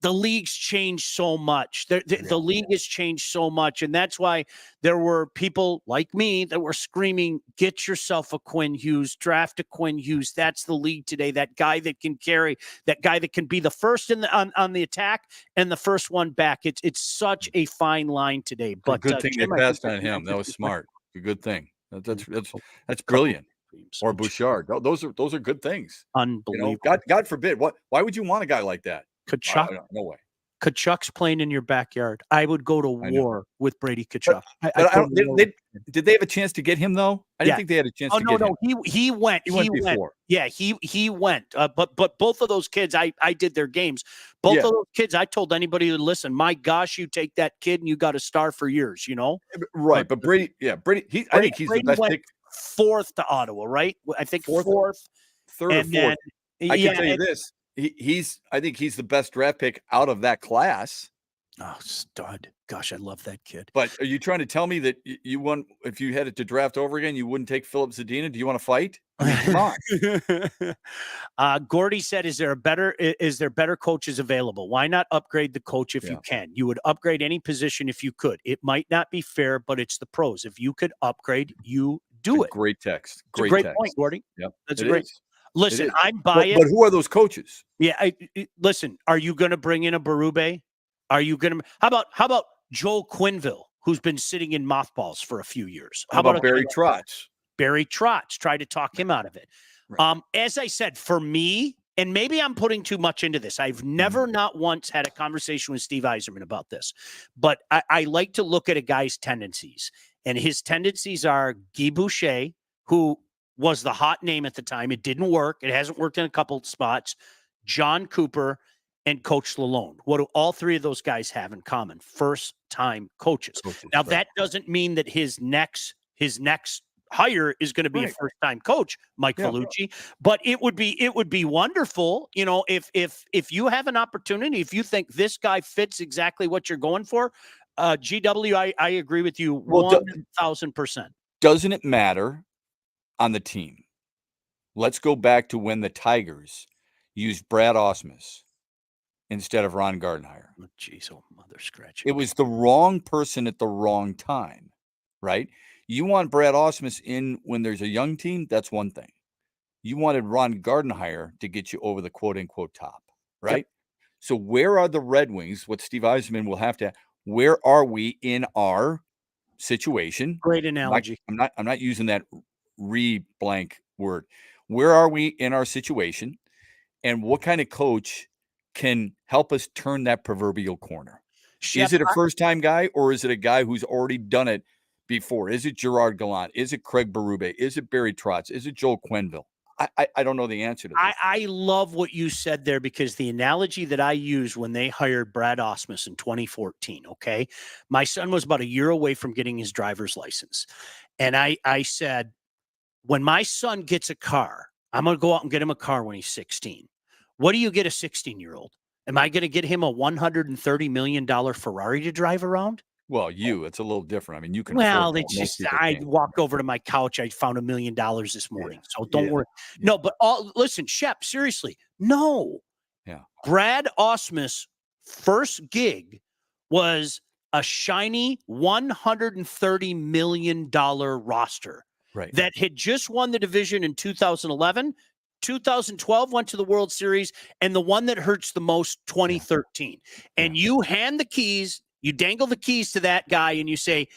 The league's changed so much. The league has changed so much. And that's why there were people like me that were screaming, get yourself a Quinn Hughes, draft a Quinn Hughes. That's the league today. That guy that can carry, that guy that can be the first on the attack and the first one back. It's such a fine line today. But good thing they passed on him. That was smart. A good thing. That's brilliant. Or Bouchard. Those are good things. Unbelievable. God forbid. Why would you want a guy like that? Tkachuk, no way. Tkachuk's playing in your backyard. I would go to war with Brady Tkachuk. Did they have a chance to get him though? I didn't think they had a chance to get him. He went. He went before. Yeah, he went. But both of those kids, I did their games. Both of those kids, I told anybody to listen. My gosh, you take that kid and you got a star for years. Right? But Brady. I think he's the best pick. Fourth to Ottawa, right? I think fourth, third, or fourth. I can tell you this. I think he's the best draft pick out of that class. Oh, stud. Gosh, I love that kid. But are you trying to tell me that you want, if you had it to draft over again, you wouldn't take Philip Zadina? Do you want to fight? I mean, come on. Gordy said, is there better coaches available? Why not upgrade the coach if you can? You would upgrade any position if you could. It might not be fair, but it's the pros. If you could upgrade, you do it. Great text. Great point, Gordy. Yep. That's great. Listen, I'm biased. But who are those coaches? Yeah, listen. Are you going to bring in a Berube? Are you going to? How about Joel Quenneville, who's been sitting in mothballs for a few years? How about Barry Trotz? Barry Trotz. Try to talk him out of it. Right. As I said, for me, and maybe I'm putting too much into this. I've never, not once, had a conversation with Steve Yzerman about this, but I like to look at a guy's tendencies, and his tendencies are Guy Boucher, who was the hot name at the time. It didn't work. It hasn't worked in a couple of spots. John Cooper and Coach Lalonde. What do all three of those guys have in common? First-time coaches. Now, that doesn't mean that his next hire is going to be a first-time coach, Mike Vellucci. But it would be wonderful, if you have an opportunity, if you think this guy fits exactly what you're going for. GW, I agree with you 1,000%. Doesn't it matter on the team? Let's go back to when the Tigers used Brad Ausmus instead of Ron Gardenhire. Oh, geez, mother scratch. It was the wrong person at the wrong time, right? You want Brad Ausmus in when there's a young team, that's one thing. You wanted Ron Gardenhire to get you over the quote-unquote top, right? Yep. So where are the Red Wings? What Steve Yzerman will have to, where are we in our situation? Great analogy. I'm not using that re-blank word. where are we in our situation, and what kind of coach can help us turn that proverbial corner? Shep, Is it a first-time guy, or is it a guy who's already done it before? Is it Gerard Gallant? Is it Craig Berube? Is it Barry Trotz? Is it Joel Quenneville? I don't know the answer to this. I love what you said there, because the analogy that I used when they hired Brad Osmus in 2014, okay? My son was about a year away from getting his driver's license. And I said, when my son gets a car, I'm going to go out and get him a car when he's 16. What do you get a 16-year-old? Am I going to get him a $130 million Ferrari to drive around? Well, it's a little different. I mean, you can afford Well, that. it's Most just people I can't. walked over to my couch. I found $1 million this morning. So don't worry. Yeah. No, but listen, Shep, seriously, no. Yeah. Brad Osmus' first gig was a shiny $130 million roster that had just won the division in 2011. 2012 went to the World Series, and the one that hurts the most, 2013. And you hand the keys, you dangle the keys to that guy, and you say,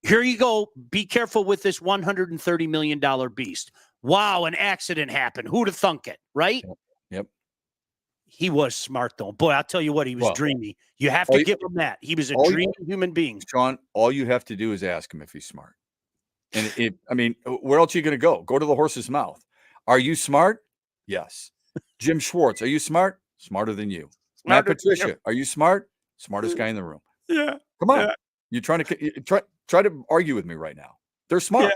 here you go. Be careful with this $130 million beast. Wow, an accident happened. Who'd have thunk it, right? Yep. He was smart, though. Boy, I'll tell you what, he was dreamy. You have to give him that. He was a dreamy human being. Sean, all you have to do is ask him if he's smart. And I mean, where else are you going to go? Go to the horse's mouth. Are you smart? Yes. Jim Schwartz, are you smart? Smarter than you. Matt Patricia, are you smart? Smartest guy in the room. Yeah. Come on. You're trying to try to argue with me right now. They're smart.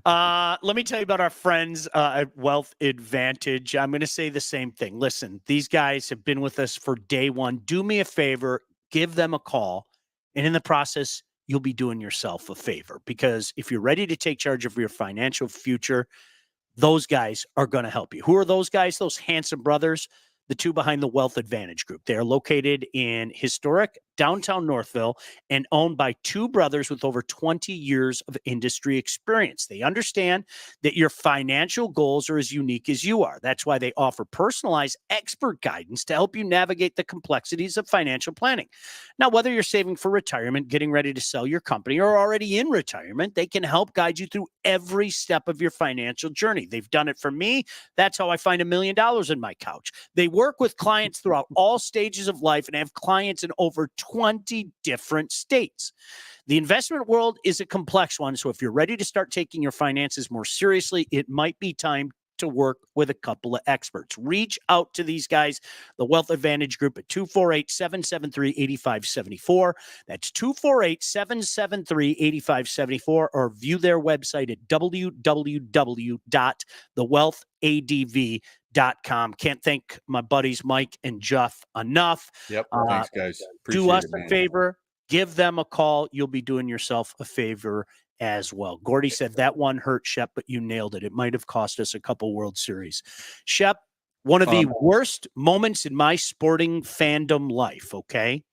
Let me tell you about our friends at Wealth Advantage. I'm going to say the same thing. Listen, these guys have been with us for day one. Do me a favor, give them a call. And in the process, you'll be doing yourself a favor, because if you're ready to take charge of your financial future, those guys are going to help you. Who are those guys? Those handsome brothers, the two behind the Wealth Advantage Group. They are located in historic downtown Northville and owned by two brothers with over 20 years of industry experience. They understand that your financial goals are as unique as you are. That's why they offer personalized expert guidance to help you navigate the complexities of financial planning. Now, whether you're saving for retirement, getting ready to sell your company, or already in retirement, they can help guide you through every step of your financial journey. They've done it for me. That's how I find $1 million in my couch. They work with clients throughout all stages of life and have clients in over 20 different states. The investment world is a complex one, so if you're ready to start taking your finances more seriously, it might be time to work with a couple of experts. Reach out to these guys, the Wealth Advantage Group, at 248-773-8574. That's 248-773-8574, or view their website at www.thewealthadv.com. Can't thank my buddies Mike and Jeff enough. Yep. Thanks, guys. Appreciate do us it, a favor. Give them a call. You'll be doing yourself a favor as well. Gordy said that one hurt, Shep, but you nailed it. It might have cost us a couple World Series. Shep, one of the worst moments in my sporting fandom life, okay,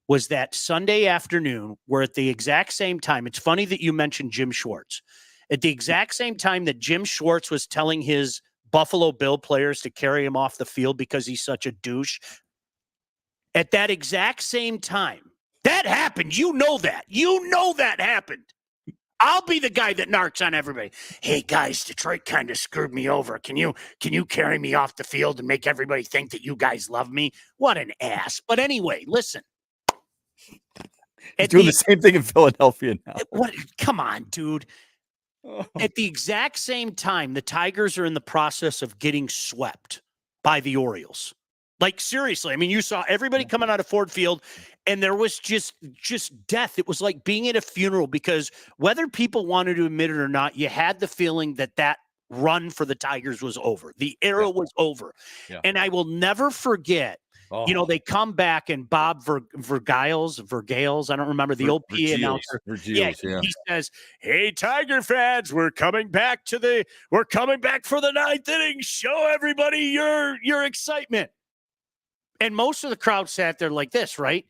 was that Sunday afternoon where at the exact same time, it's funny that you mentioned Jim Schwartz. At the exact same time that Jim Schwartz was telling his Buffalo Bill players to carry him off the field because he's such a douche, at that exact same time, that happened. You know that. You know that happened. I'll be the guy that narks on everybody. Hey, guys, Detroit kind of screwed me over. Can you carry me off the field and make everybody think that you guys love me? What an ass. But anyway, listen. He's doing the same thing in Philadelphia now. Come on, dude. At the exact same time, the Tigers are in the process of getting swept by the Orioles. Like, seriously, I mean, you saw everybody coming out of Ford Field, and there was just death. It was like being at a funeral, because whether people wanted to admit it or not, you had the feeling that run for the Tigers was over. The era was over. Yeah. And I will never forget, they come back, and Bob Vergales, I don't remember, the old PA announcer. He says, hey, Tiger fans, we're coming back for the 9th inning. Show everybody your excitement. And most of the crowd sat there like this, right?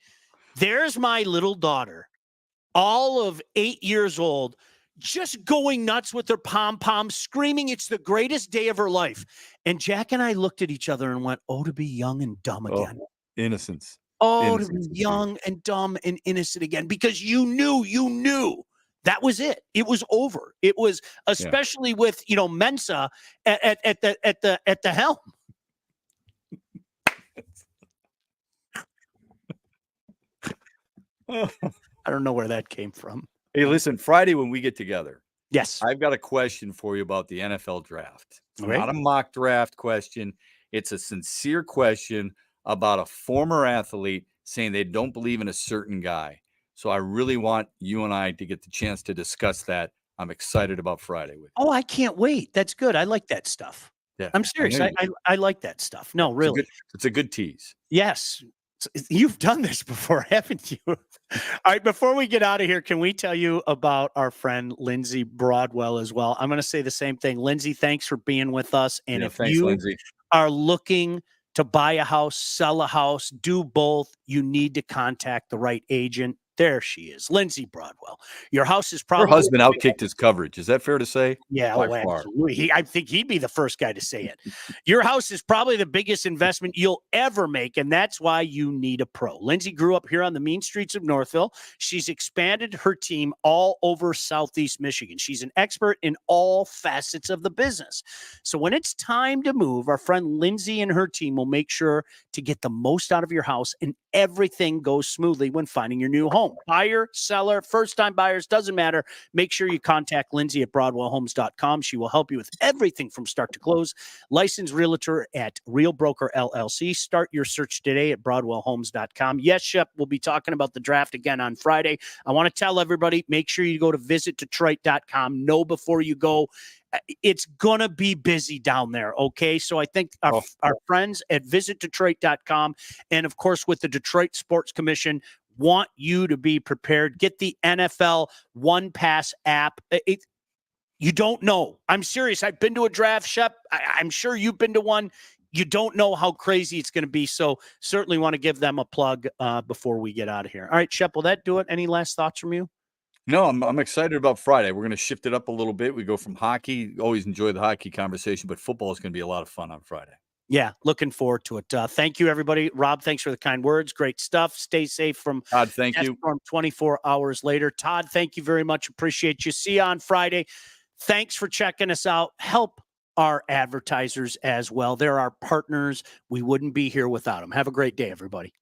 There's my little daughter, all of 8 years old, just going nuts with her pom-pom, screaming it's the greatest day of her life. And Jack and I looked at each other and went, oh, to be young and dumb again. Innocence. Oh, innocence, to be young and dumb and innocent again, because you knew That was it. It was over. It was, especially with, you know, Mensa at the helm. I don't know where that came from. Hey, listen, Friday when we get together, yes, I've got a question for you about the NFL draft. It's okay. not a mock draft question. It's a sincere question about a former athlete saying they don't believe in a certain guy. So I really want you and I to get the chance to discuss that. I'm excited about Friday with you. Oh, I can't wait. That's good. I like that stuff. Yeah, I'm serious. I like that stuff. No, really. It's a good tease. Yes. You've done this before, haven't you? All right. Before we get out of here, can we tell you about our friend Lindsay Broadwell as well? I'm going to say the same thing. Lindsay, thanks for being with us. And if thanks, you Lindsay. are looking to buy a house, sell a house, do both, you need to contact the right agent. There she is, Lindsay Broadwell. Your house is probably her husband outkicked his coverage. Is that fair to say? Yeah, absolutely. I think he'd be the first guy to say it. Your house is probably the biggest investment you'll ever make, and that's why you need a pro. Lindsay grew up here on the mean streets of Northville. She's expanded her team all over Southeast Michigan. She's an expert in all facets of the business. So when it's time to move, our friend Lindsay and her team will make sure to get the most out of your house, and everything goes smoothly when finding your new home. Buyer, seller, first-time buyers, doesn't matter. Make sure you contact Lindsay at BroadwellHomes.com. She will help you with everything from start to close. Licensed realtor at Real Broker LLC. Start your search today at BroadwellHomes.com. Yes, Shep, we'll be talking about the draft again on Friday. I want to tell everybody, make sure you go to visitdetroit.com. Know before you go. It's going to be busy down there, okay? So I think our friends at visitdetroit.com and, of course, with the Detroit Sports Commission, want you to be prepared. Get the NFL One Pass app. You don't know. I'm serious. I've been to a draft, Shep. I'm sure you've been to one. You don't know how crazy it's going to be. So certainly want to give them a plug before we get out of here. All right, Shep, will that do it? Any last thoughts from you? No, I'm excited about Friday. We're going to shift it up a little bit. We go from hockey. Always enjoy the hockey conversation, but football is going to be a lot of fun on Friday. Yeah, looking forward to it. Thank you, everybody. Rob, thanks for the kind words. Great stuff. Stay safe from Todd. Thank you. 24 hours later. Todd, thank you very much. Appreciate you. See you on Friday. Thanks for checking us out. Help our advertisers as well. They're our partners. We wouldn't be here without them. Have a great day, everybody.